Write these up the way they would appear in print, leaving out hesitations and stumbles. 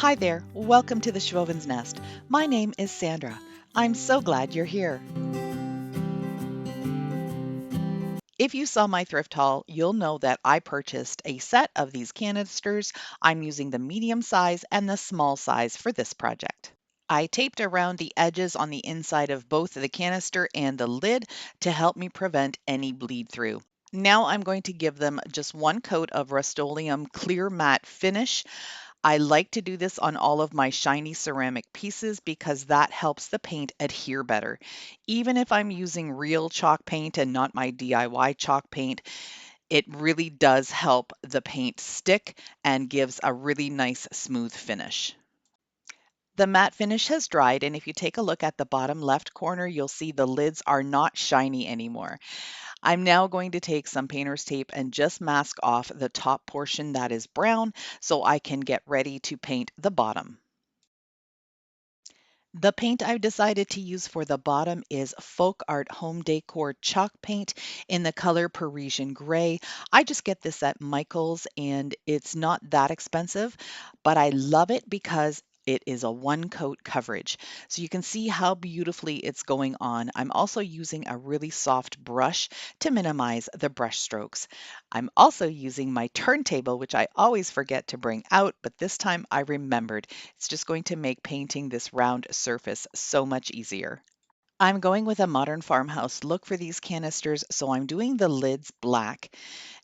Hi there, welcome to the Schwoven's Nest. My name is Sandra. I'm so glad you're here. If you saw my thrift haul, you'll know that I purchased a set of these canisters. I'm using the medium size and the small size for this project. I taped around the edges on the inside of both the canister and the lid to help me prevent any bleed through. Now I'm going to give them just one coat of Rust-Oleum clear matte finish. I like to do this on all of my shiny ceramic pieces because that helps the paint adhere better. Even if I'm using real chalk paint and not my DIY chalk paint, it really does help the paint stick and gives a really nice smooth finish. The matte finish has dried, and if you take a look at the bottom left corner, you'll see the lids are not shiny anymore. I'm now going to take some painter's tape and just mask off the top portion that is brown so I can get ready to paint the bottom. The paint I've decided to use for the bottom is Folk Art Home Decor chalk paint in the color Parisian gray. I just get this at Michael's and it's not that expensive, but I love it because it is a one coat coverage. So you can see how beautifully it's going on. I'm also using a really soft brush to minimize the brush strokes. I'm also using my turntable, which I always forget to bring out, but this time I remembered. It's just going to make painting this round surface so much easier. I'm going with a modern farmhouse look for these canisters, so I'm doing the lids black.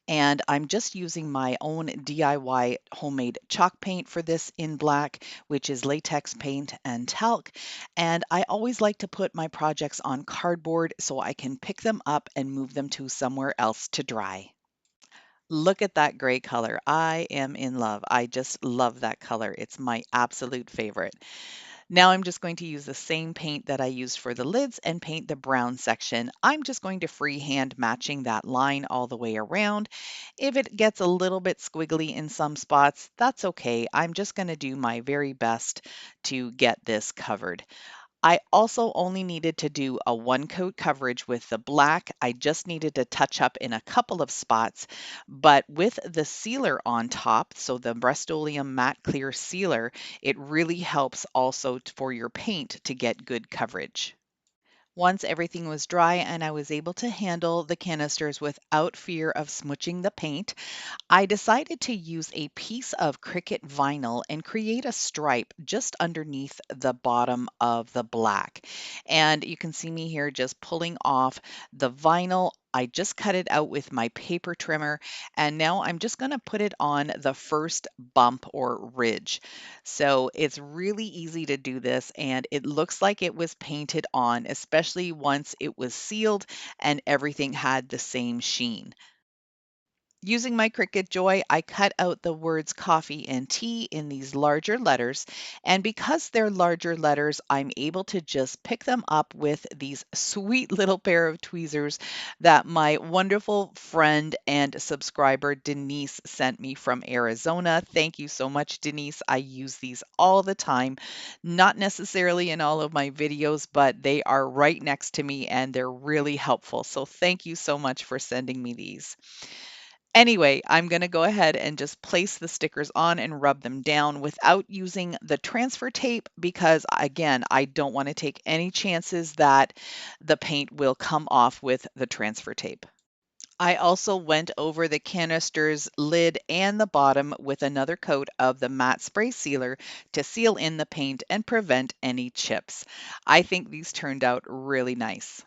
And I'm just using my own DIY homemade chalk paint for this in black, which is latex paint and talc. And I always like to put my projects on cardboard so I can pick them up and move them to somewhere else to dry. Look at that gray color. I am in love. I just love that color. It's my absolute favorite. Now I'm just going to use the same paint that I used for the lids and paint the brown section. I'm just going to freehand matching that line all the way around. If it gets a little bit squiggly in some spots, that's okay. I'm just going to do my very best to get this covered. I also only needed to do a one coat coverage with the black. I just needed to touch up in a couple of spots, but with the sealer on top, so the Rust-Oleum matte clear sealer, it really helps also for your paint to get good coverage. Once everything was dry and I was able to handle the canisters without fear of smudging the paint, I decided to use a piece of Cricut vinyl and create a stripe just underneath the bottom of the black. And you can see me here just pulling off the vinyl. I just cut it out with my paper trimmer, and now I'm just going to put it on the first bump or ridge. So it's really easy to do this, and it looks like it was painted on, especially once it was sealed and everything had the same sheen. Using my Cricut Joy, I cut out the words coffee and tea in these larger letters. And because they're larger letters, I'm able to just pick them up with these sweet little pair of tweezers that my wonderful friend and subscriber Denise sent me from Arizona. Thank you so much, Denise. I use these all the time, not necessarily in all of my videos, but they are right next to me and they're really helpful. So thank you so much for sending me these. Anyway, I'm going to go ahead and just place the stickers on and rub them down without using the transfer tape because, again, I don't want to take any chances that the paint will come off with the transfer tape. I also went over the canister's lid and the bottom with another coat of the matte spray sealer to seal in the paint and prevent any chips. I think these turned out really nice.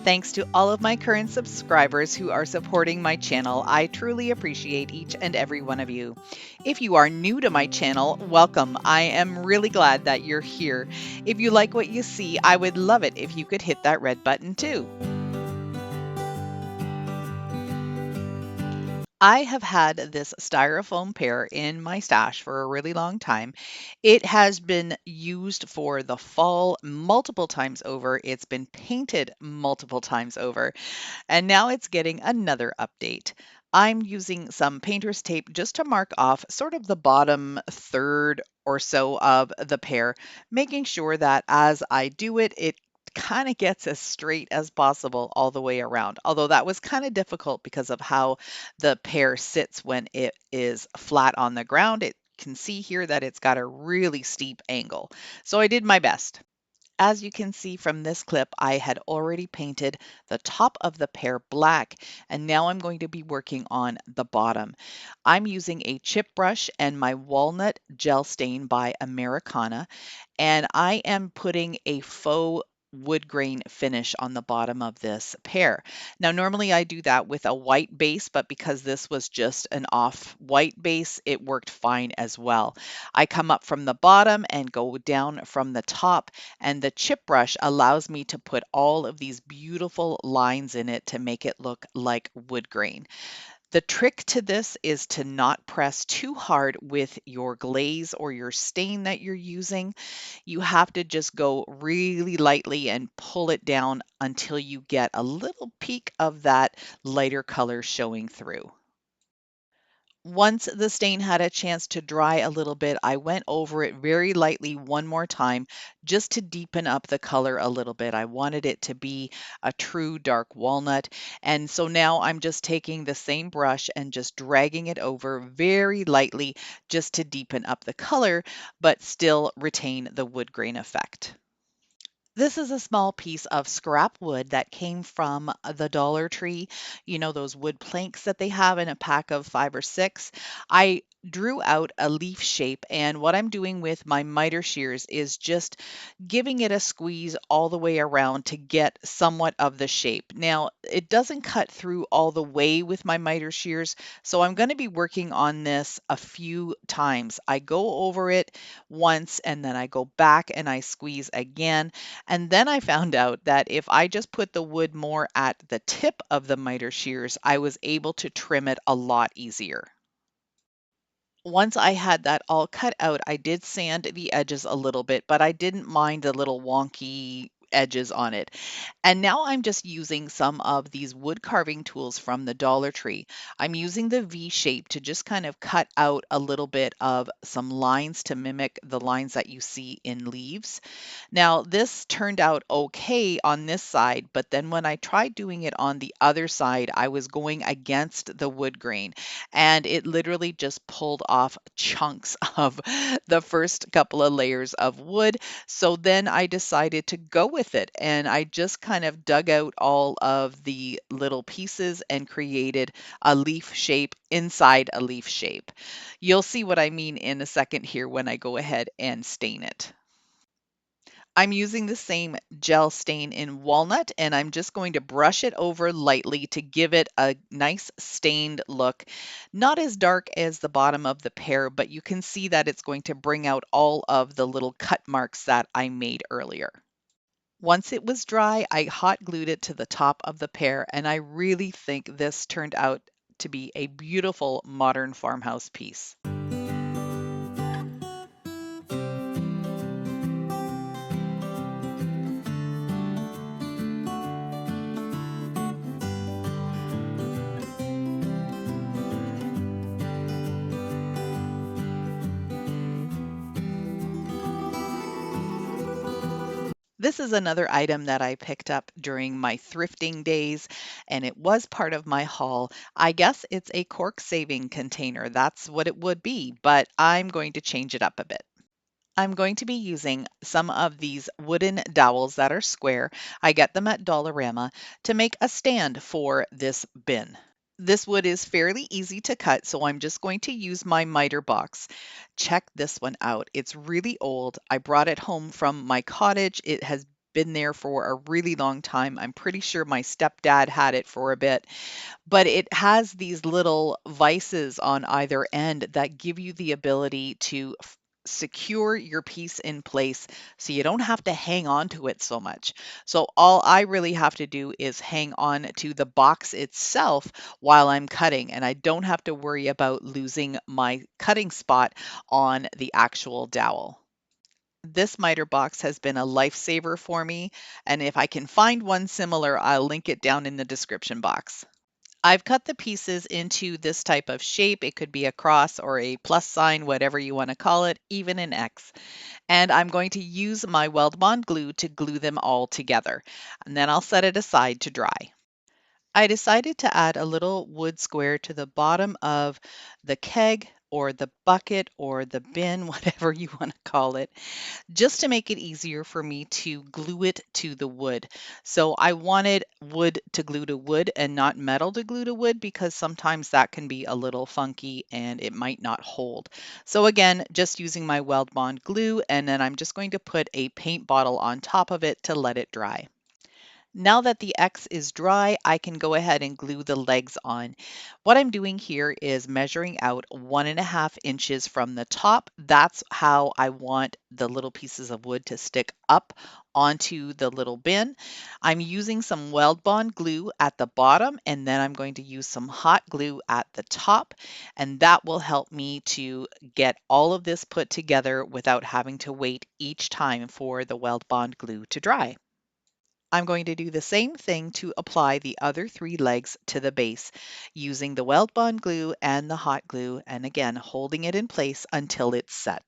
Thanks to all of my current subscribers who are supporting my channel. I truly appreciate each and every one of you. If you are new to my channel, welcome. I am really glad that you're here. If you like what you see, I would love it if you could hit that red button too. I have had this styrofoam pear in my stash for a really long time. It has been used for the fall multiple times over. It's been painted multiple times over, and now it's getting another update. I'm using some painter's tape just to mark off sort of the bottom third or so of the pear, making sure that as I do it, it kind of gets as straight as possible all the way around. Although that was kind of difficult because of how the pear sits when it is flat on the ground. It can see here that it's got a really steep angle. So I did my best. As you can see from this clip, I had already painted the top of the pear black, and now I'm going to be working on the bottom. I'm using a chip brush and my walnut gel stain by Americana, and I am putting a faux wood grain finish on the bottom of this pear. Now, normally I do that with a white base, but because this was just an off white base, it worked fine as well. I come up from the bottom and go down from the top, and the chip brush allows me to put all of these beautiful lines in it to make it look like wood grain. The trick to this is to not press too hard with your glaze or your stain that you're using. You have to just go really lightly and pull it down until you get a little peak of that lighter color showing through. Once the stain had a chance to dry a little bit, I went over it very lightly one more time just to deepen up the color a little bit. I wanted it to be a true dark walnut. And so now I'm just taking the same brush and just dragging it over very lightly just to deepen up the color, but still retain the wood grain effect. This is a small piece of scrap wood that came from the Dollar Tree. You know, those wood planks that they have in a pack of 5 or 6. I drew out a leaf shape, and what I'm doing with my miter shears is just giving it a squeeze all the way around to get somewhat of the shape. Now, it doesn't cut through all the way with my miter shears, so I'm going to be working on this a few times. I go over it once and then I go back and I squeeze again, and then I found out that if I just put the wood more at the tip of the miter shears, I was able to trim it a lot easier. Once I had that all cut out, I did sand the edges a little bit, but I didn't mind the little wonky edges on it. And now I'm just using some of these wood carving tools from the Dollar Tree. I'm using the V shape to just kind of cut out a little bit of some lines to mimic the lines that you see in leaves. Now, this turned out okay on this side, but then when I tried doing it on the other side, I was going against the wood grain, and it literally just pulled off chunks of the first couple of layers of wood. So then I decided to go with it, and I just kind of dug out all of the little pieces and created a leaf shape inside a leaf shape. You'll see what I mean in a second here when I go ahead and stain it. I'm using the same gel stain in walnut, and I'm just going to brush it over lightly to give it a nice stained look. Not as dark as the bottom of the pear, but you can see that it's going to bring out all of the little cut marks that I made earlier. Once it was dry, I hot glued it to the top of the pear, and I really think this turned out to be a beautiful modern farmhouse piece. This is another item that I picked up during my thrifting days, and it was part of my haul. I guess it's a cork saving container. That's what it would be, but I'm going to change it up a bit. I'm going to be using some of these wooden dowels that are square. I get them at Dollarama to make a stand for this bin. This wood is fairly easy to cut, so I'm just going to use my miter box. Check this one out. It's really old. I brought it home from my cottage. It has been there for a really long time. I'm pretty sure my stepdad had it for a bit, but it has these little vices on either end that give you the ability to secure your piece in place so you don't have to hang on to it so much. So all I really have to do is hang on to the box itself while I'm cutting, and I don't have to worry about losing my cutting spot on the actual dowel. This miter box has been a lifesaver for me, and if I can find one similar, I'll link it down in the description box. I've cut the pieces into this type of shape. It could be a cross or a plus sign, whatever you want to call it, even an X. And I'm going to use my Weld Bond glue to glue them all together. And then I'll set it aside to dry. I decided to add a little wood square to the bottom of the keg or the bucket or the bin, whatever you want to call it, just to make it easier for me to glue it to the wood. So I wanted wood to glue to wood and not metal to glue to wood because sometimes that can be a little funky and it might not hold. So again, just using my Weld Bond glue, and then I'm just going to put a paint bottle on top of it to let it dry. Now that the X is dry, I can go ahead and glue the legs on. What I'm doing here is measuring out 1.5 inches from the top. That's how I want the little pieces of wood to stick up onto the little bin. I'm using some Weld Bond glue at the bottom, and then I'm going to use some hot glue at the top, and that will help me to get all of this put together without having to wait each time for the Weld Bond glue to dry. I'm going to do the same thing to apply the other 3 legs to the base using the Weld Bond glue and the hot glue, and again holding it in place until it's set.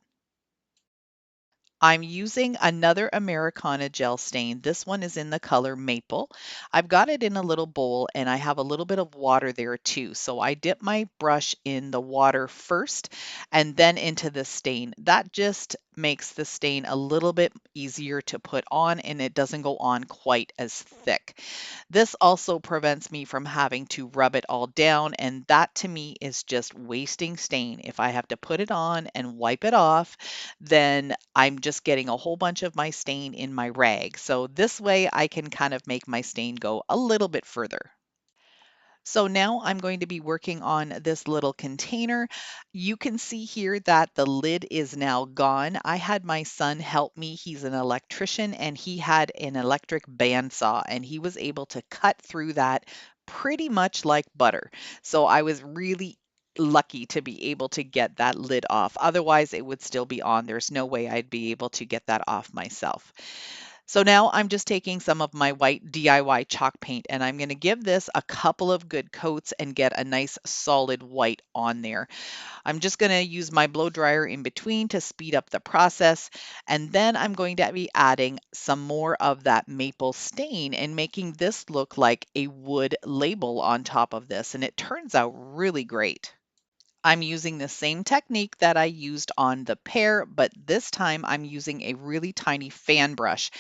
I'm using another Americana Gel Stain. This one is in the color Maple. I've got it in a little bowl and I have a little bit of water there too. So I dip my brush in the water first and then into the stain. That just makes the stain a little bit easier to put on and it doesn't go on quite as thick. This also prevents me from having to rub it all down, and that to me is just wasting stain. If I have to put it on and wipe it off, then I'm just getting a whole bunch of my stain in my rag. So this way I can kind of make my stain go a little bit further. So now I'm going to be working on this little container. You can see here that the lid is now gone. I had my son help me. He's an electrician and he had an electric bandsaw and he was able to cut through that pretty much like butter. So I was really lucky to be able to get that lid off. Otherwise, it would still be on. There's no way I'd be able to get that off myself. So now I'm just taking some of my white DIY chalk paint and I'm going to give this a couple of good coats and get a nice solid white on there. I'm just going to use my blow dryer in between to speed up the process. And then I'm going to be adding some more of that maple stain and making this look like a wood label on top of this. And it turns out really great. I'm using the same technique that I used on the pear, but this time I'm using a really tiny fan brush.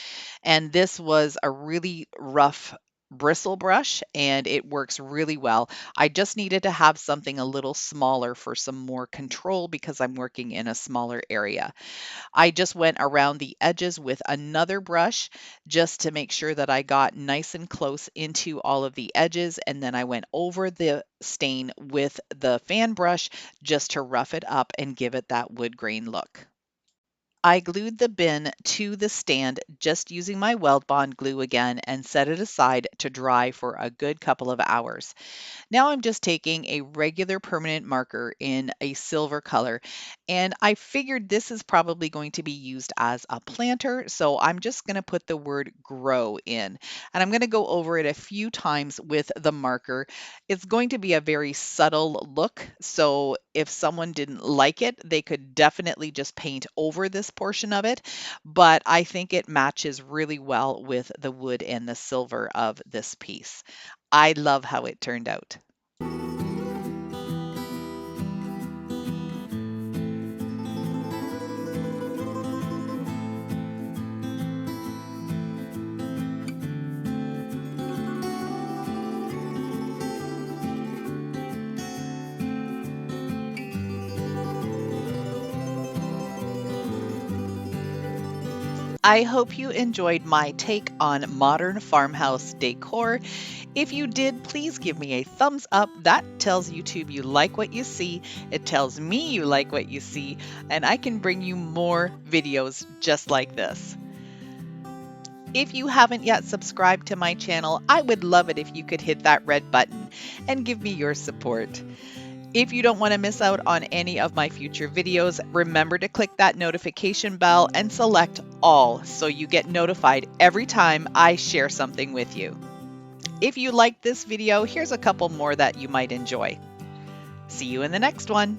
And this was a really rough bristle brush and it works really well. I just needed to have something a little smaller for some more control because I'm working in a smaller area. I just went around the edges with another brush just to make sure that I got nice and close into all of the edges. And then I went over the stain with the fan brush just to rough it up and give it that wood grain look. I glued the bin to the stand just using my Weld Bond glue again and set it aside to dry for a good couple of hours. Now I'm just taking a regular permanent marker in a silver color, and I figured this is probably going to be used as a planter, so I'm just going to put the word grow in, and I'm going to go over it a few times with the marker. It's going to be a very subtle look, so if someone didn't like it, they could definitely just paint over this portion of it, but I think it matches really well with the wood and the silver of this piece. I love how it turned out. I hope you enjoyed my take on modern farmhouse decor. If you did, please give me a thumbs up. That tells YouTube you like what you see. It tells me you like what you see, and I can bring you more videos just like this. If you haven't yet subscribed to my channel, I would love it if you could hit that red button and give me your support. If you don't want to miss out on any of my future videos, remember to click that notification bell and select all so you get notified every time I share something with you. If you liked this video, here's a couple more that you might enjoy. See you in the next one.